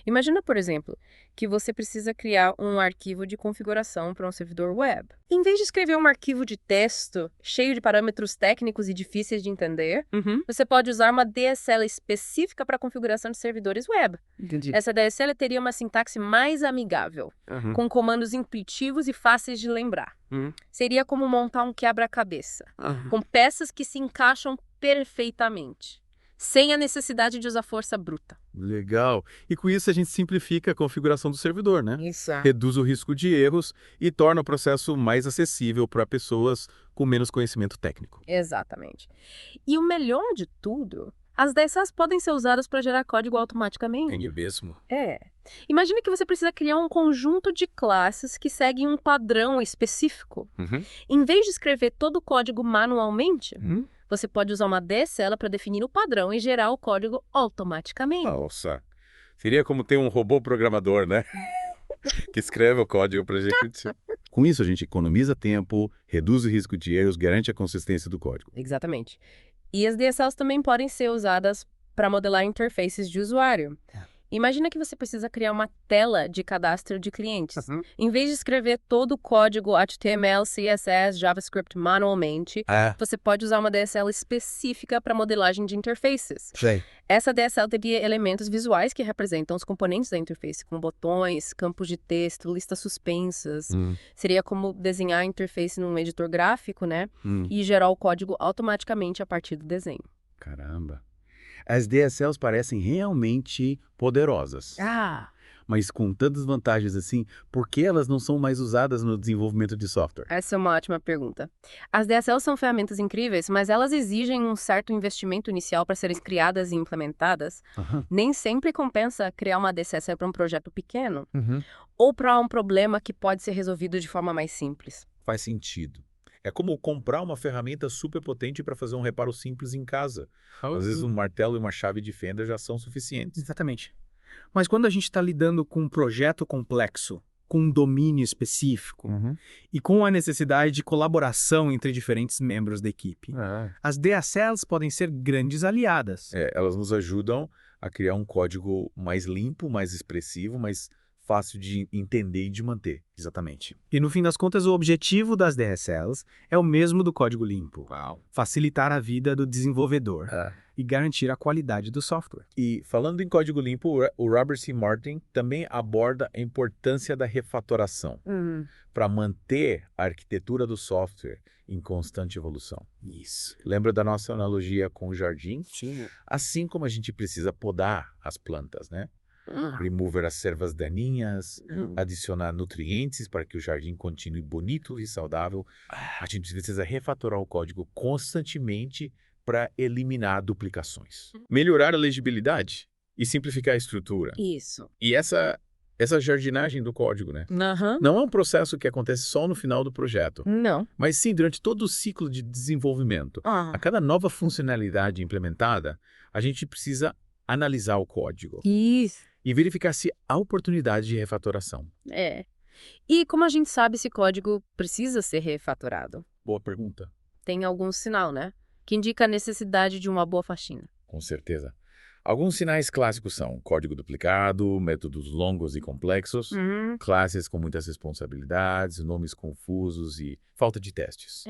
Imagina, por exemplo, que você precisa criar um arquivo de configuração para um servidor web. Em vez de escrever um arquivo de texto cheio de parâmetros técnicos e difíceis de entender, você pode usar uma DSL específica para a configuração de servidores web. Entendi. Essa DSL teria uma sintaxe mais amigável, com comandos intuitivos e fáceis de lembrar. Seria como montar um quebra-cabeça, com peças que se encaixam perfeitamente, sem a necessidade de usar força bruta. Legal. E com isso a gente simplifica a configuração do servidor, né? Isso. Reduz o risco de erros e torna o processo mais acessível para pessoas com menos conhecimento técnico. Exatamente. E o melhor de tudo, As DSLs podem ser usadas para gerar código automaticamente. É mesmo? Imagine que você precisa criar um conjunto de classes que seguem um padrão específico. Em vez de escrever todo o código manualmente, você pode usar uma DSL para definir o padrão e gerar o código automaticamente. Nossa, seria como ter um robô programador, né? Que escreve o código pra gente. Com isso, a gente economiza tempo, reduz o risco de erros, garante a consistência do código. Exatamente. E as DSLs também podem ser usadas para modelar interfaces de usuário. Imagina que você precisa criar uma tela de cadastro de clientes. Em vez de escrever todo o código HTML, CSS, JavaScript manualmente, você pode usar uma DSL específica para modelagem de interfaces. Essa DSL teria elementos visuais que representam os componentes da interface, como botões, campos de texto, listas suspensas. Seria como desenhar a interface num editor gráfico, né? E gerar o código automaticamente a partir do desenho. Caramba! As DSLs parecem realmente poderosas. Mas com tantas vantagens assim, por que elas não são mais usadas no desenvolvimento de software? Essa é uma ótima pergunta. As DSLs são ferramentas incríveis, mas elas exigem um certo investimento inicial para serem criadas e implementadas. Nem sempre compensa criar uma DSL para um projeto pequeno ou para um problema que pode ser resolvido de forma mais simples. Faz sentido. É como comprar uma ferramenta super potente para fazer um reparo simples em casa. Às vezes um martelo e uma chave de fenda já são suficientes. Exatamente. Mas quando a gente está lidando com um projeto complexo, com um domínio específico e com a necessidade de colaboração entre diferentes membros da equipe, as DSLs podem ser grandes aliadas. Elas nos ajudam a criar um código mais limpo, mais expressivo, mais fácil de entender e de manter. Exatamente. E no fim das contas, o objetivo das DSLs é o mesmo do código limpo. Facilitar a vida do desenvolvedor e garantir a qualidade do software. E falando em código limpo, o Robert C. Martin também aborda a importância da refatoração para manter a arquitetura do software em constante evolução. Isso. Lembra da nossa analogia com o jardim? Sim. Assim como a gente precisa podar as plantas, né? Remover as ervas daninhas, adicionar nutrientes para que o jardim continue bonito e saudável. A gente precisa refatorar o código constantemente para eliminar duplicações. Melhorar a legibilidade e simplificar a estrutura. Isso. E essa jardinagem do código, né? Não é um processo que acontece só no final do projeto. Não. Mas sim durante todo o ciclo de desenvolvimento. A cada nova funcionalidade implementada, a gente precisa analisar o código. Isso. E verificar se há oportunidade de refatoração. E como a gente sabe se código precisa ser refatorado? Boa pergunta. Tem algum sinal, né? Que indica a necessidade de uma boa faxina. Com certeza. Alguns sinais clássicos são código duplicado, métodos longos e complexos, classes com muitas responsabilidades, nomes confusos e falta de testes.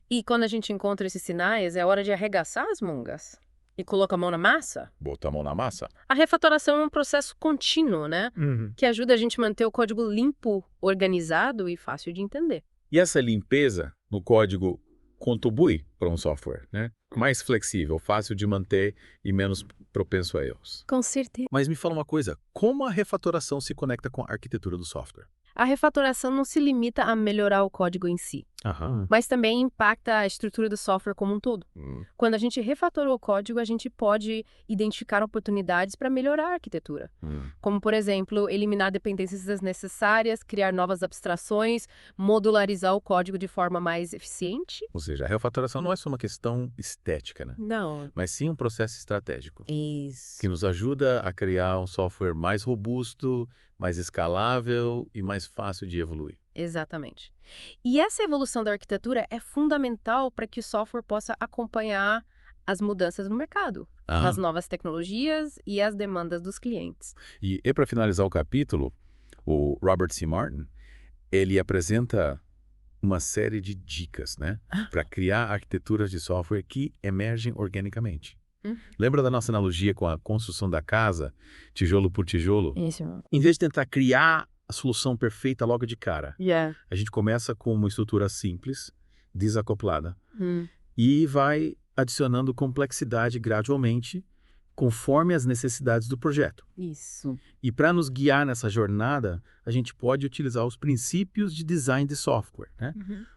E quando a gente encontra esses sinais, é hora de arregaçar as mangas. E coloca a mão na massa? Botar a mão na massa? A refatoração é um processo contínuo, né? Que ajuda a gente a manter o código limpo, organizado e fácil de entender. E essa limpeza no código contribui para um software, né? Mais flexível, fácil de manter e menos propenso a erros. Com certeza. Mas me fala uma coisa, como a refatoração se conecta com a arquitetura do software? A refatoração não se limita a melhorar o código em si, mas também impacta a estrutura do software como um todo. Quando a gente refatorou o código, a gente pode identificar oportunidades para melhorar a arquitetura. Como, por exemplo, eliminar dependências desnecessárias, criar novas abstrações, modularizar o código de forma mais eficiente. Ou seja, a refatoração não é só uma questão estética, né? Não. Mas sim um processo estratégico. Isso. Que nos ajuda a criar um software mais robusto, mais escalável e mais fácil de evoluir. Exatamente. E essa evolução da arquitetura é fundamental para que o software possa acompanhar as mudanças no mercado, as novas tecnologias e as demandas dos clientes. E para finalizar o capítulo, o Robert C. Martin, ele apresenta uma série de dicas, né, para criar arquiteturas de software que emergem organicamente. Lembra da nossa analogia com a construção da casa, tijolo por tijolo? Isso. Em vez de tentar criar a solução perfeita logo de cara, a gente começa com uma estrutura simples, desacoplada, e vai adicionando complexidade gradualmente, conforme as necessidades do projeto. Isso. E para nos guiar nessa jornada, a gente pode utilizar os princípios de design de software, né?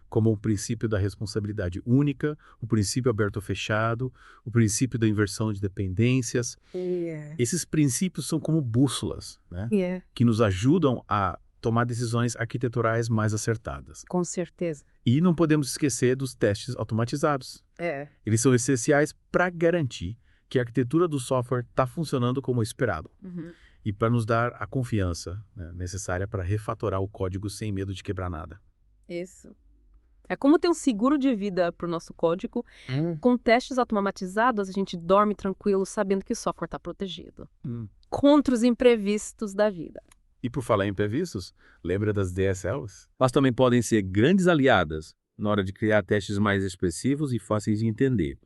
como o princípio da responsabilidade única, o princípio aberto ou fechado, o princípio da inversão de dependências. Esses princípios são como bússolas, né? Que nos ajudam a tomar decisões arquiteturais mais acertadas. Com certeza. E não podemos esquecer dos testes automatizados. Eles são essenciais para garantir que a arquitetura do software está funcionando como esperado. E para nos dar a confiança, né, necessária para refatorar o código sem medo de quebrar nada. Isso. É como ter um seguro de vida para o nosso código. Com testes automatizados, a gente dorme tranquilo sabendo que o software está protegido contra os imprevistos da vida. E por falar em imprevistos, lembra das DSLs? Elas também podem ser grandes aliadas na hora de criar testes mais expressivos e fáceis de entender.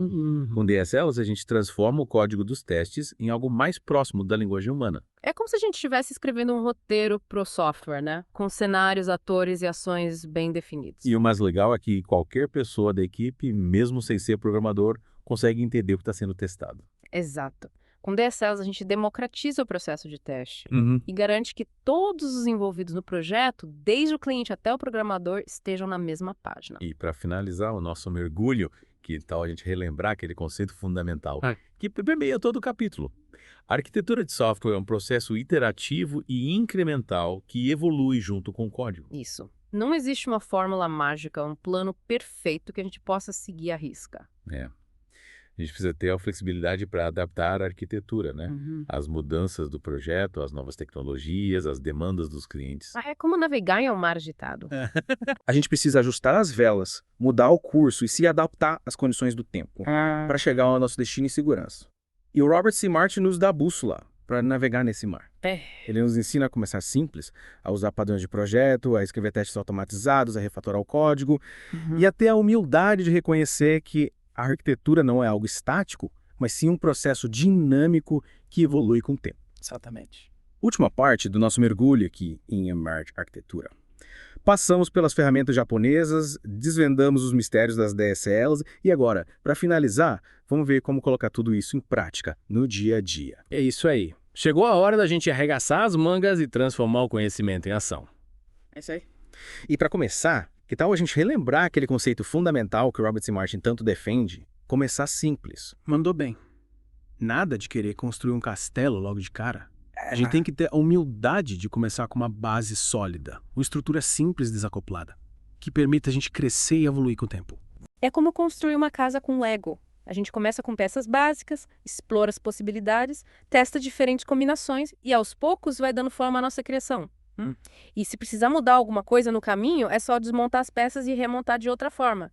Com DSLs, a gente transforma o código dos testes em algo mais próximo da linguagem humana. É como se a gente estivesse escrevendo um roteiro pro software, né? Com cenários, atores e ações bem definidos. E o mais legal é que qualquer pessoa da equipe, mesmo sem ser programador, consegue entender o que está sendo testado. Exato. Com DSLs, a gente democratiza o processo de teste e garante que todos os envolvidos no projeto, desde o cliente até o programador, estejam na mesma página. E para finalizar o nosso mergulho, que tal a gente relembrar aquele conceito fundamental, que permeia todo o capítulo. A arquitetura de software é um processo iterativo e incremental que evolui junto com o código. Isso. Não existe uma fórmula mágica, um plano perfeito que a gente possa seguir à risca. A gente precisa ter a flexibilidade para adaptar a arquitetura, né? As mudanças do projeto, as novas tecnologias, as demandas dos clientes. É como navegar em um mar agitado. A gente precisa ajustar as velas, mudar o curso e se adaptar às condições do tempo para chegar ao nosso destino em segurança. E o Robert C. Martin nos dá a bússola para navegar nesse mar. Ele nos ensina a começar simples, a usar padrões de projeto, a escrever testes automatizados, a refatorar o código e a ter a humildade de reconhecer que a arquitetura não é algo estático, mas sim um processo dinâmico que evolui com o tempo. Exatamente. Última parte do nosso mergulho aqui em Emerge Arquitetura. Passamos pelas ferramentas japonesas, desvendamos os mistérios das DSLs e agora, para finalizar, vamos ver como colocar tudo isso em prática no dia a dia. É isso aí. Chegou a hora da gente arregaçar as mangas e transformar o conhecimento em ação. É isso aí. E para começar, que tal a gente relembrar aquele conceito fundamental que o Robert C. Martin tanto defende? Começar simples. Mandou bem. Nada de querer construir um castelo logo de cara. A gente tem que ter a humildade de começar com uma base sólida, uma estrutura simples e desacoplada, que permita a gente crescer e evoluir com o tempo. É como construir uma casa com Lego. A gente começa com peças básicas, explora as possibilidades, testa diferentes combinações e aos poucos vai dando forma à nossa criação. E se precisar mudar alguma coisa no caminho, é só desmontar as peças e remontar de outra forma.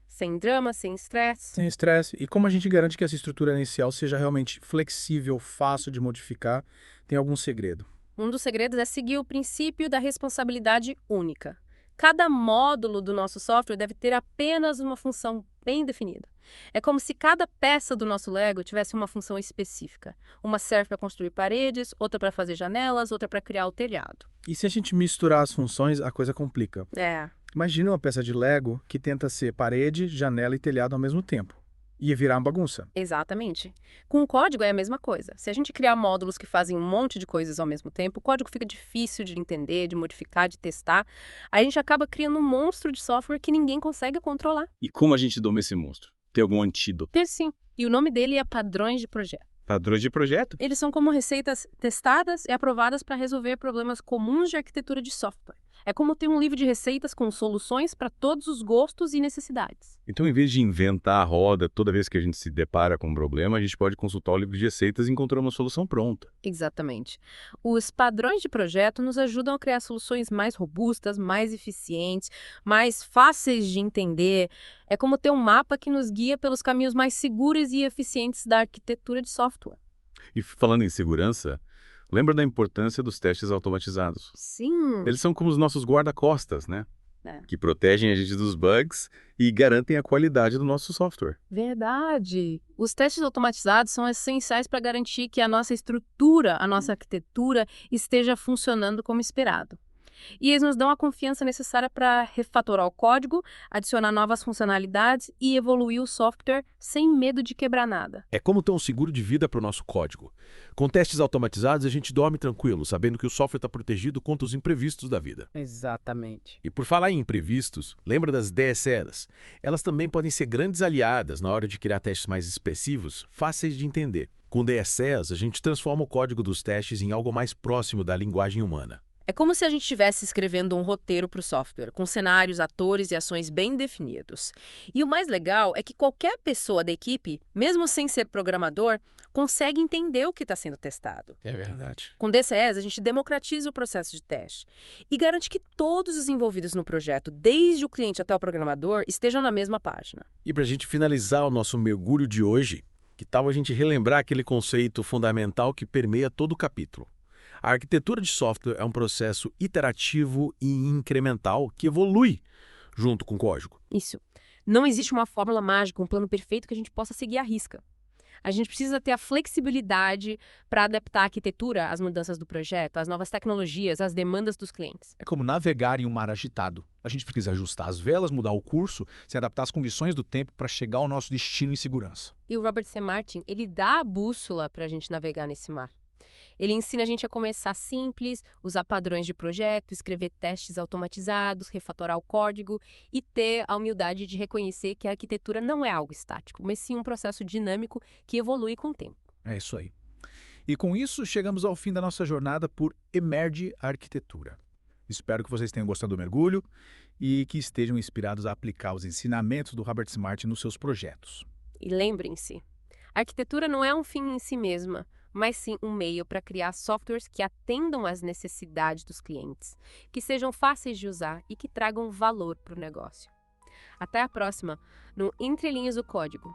Sem drama, sem estresse. Sem estresse. E como a gente garante que essa estrutura inicial seja realmente flexível, fácil de modificar, tem algum segredo. Um dos segredos é seguir o princípio da responsabilidade única. Cada módulo do nosso software deve ter apenas uma função bem definida. É como se cada peça do nosso Lego tivesse uma função específica. Uma serve para construir paredes, outra para fazer janelas, outra para criar o telhado. E se a gente misturar as funções, a coisa complica. Imagina uma peça de Lego que tenta ser parede, janela e telhado ao mesmo tempo. Ia virar uma bagunça. Exatamente. Com o código é a mesma coisa. Se a gente criar módulos que fazem um monte de coisas ao mesmo tempo, o código fica difícil de entender, de modificar, de testar. Aí a gente acaba criando um monstro de software que ninguém consegue controlar. E como a gente doma esse monstro? Tem algum antídoto? Tem sim. E o nome dele é padrões de projeto. Padrões de projeto? Eles são como receitas testadas e aprovadas para resolver problemas comuns de arquitetura de software. É como ter um livro de receitas com soluções para todos os gostos e necessidades. Então, em vez de inventar a roda toda vez que a gente se depara com um problema, a gente pode consultar o livro de receitas e encontrar uma solução pronta. Exatamente. Os padrões de projeto nos ajudam a criar soluções mais robustas, mais eficientes, mais fáceis de entender. É como ter um mapa que nos guia pelos caminhos mais seguros e eficientes da arquitetura de software. E falando em segurança, lembra da importância dos testes automatizados? Sim. Eles são como os nossos guarda-costas, né? Que protegem a gente dos bugs e garantem a qualidade do nosso software. Verdade. Os testes automatizados são essenciais para garantir que a nossa estrutura, a nossa arquitetura, esteja funcionando como esperado. E eles nos dão a confiança necessária para refatorar o código, adicionar novas funcionalidades e evoluir o software sem medo de quebrar nada. É como ter um seguro de vida para o nosso código. Com testes automatizados, a gente dorme tranquilo, sabendo que o software está protegido contra os imprevistos da vida. Exatamente. E por falar em imprevistos, lembra das DSLs? Elas também podem ser grandes aliadas na hora de criar testes mais expressivos, fáceis de entender. Com DSLs, a gente transforma o código dos testes em algo mais próximo da linguagem humana. É como se a gente estivesse escrevendo um roteiro para o software, com cenários, atores e ações bem definidos. E o mais legal é que qualquer pessoa da equipe, mesmo sem ser programador, consegue entender o que está sendo testado. É verdade. Com DCS, a gente democratiza o processo de teste e garante que todos os envolvidos no projeto, desde o cliente até o programador, estejam na mesma página. E para a gente finalizar o nosso mergulho de hoje, que tal a gente relembrar aquele conceito fundamental que permeia todo o capítulo? A arquitetura de software é um processo iterativo e incremental que evolui junto com o código. Isso. Não existe uma fórmula mágica, um plano perfeito que a gente possa seguir à risca. A gente precisa ter a flexibilidade para adaptar a arquitetura às mudanças do projeto, às novas tecnologias, às demandas dos clientes. É como navegar em um mar agitado. A gente precisa ajustar as velas, mudar o curso, se adaptar às condições do tempo para chegar ao nosso destino em segurança. E o Robert C. Martin, ele dá a bússola para a gente navegar nesse mar. Ele ensina a gente a começar simples, usar padrões de projeto, escrever testes automatizados, refatorar o código e ter a humildade de reconhecer que a arquitetura não é algo estático, mas sim um processo dinâmico que evolui com o tempo. É isso aí. E com isso, chegamos ao fim da nossa jornada por Emerge Arquitetura. Espero que vocês tenham gostado do mergulho e que estejam inspirados a aplicar os ensinamentos do Robert C. Martin nos seus projetos. E lembrem-se, a arquitetura não é um fim em si mesma, mas sim um meio para criar softwares que atendam às necessidades dos clientes, que sejam fáceis de usar e que tragam valor para o negócio. Até a próxima, no Entre Linhas do Código.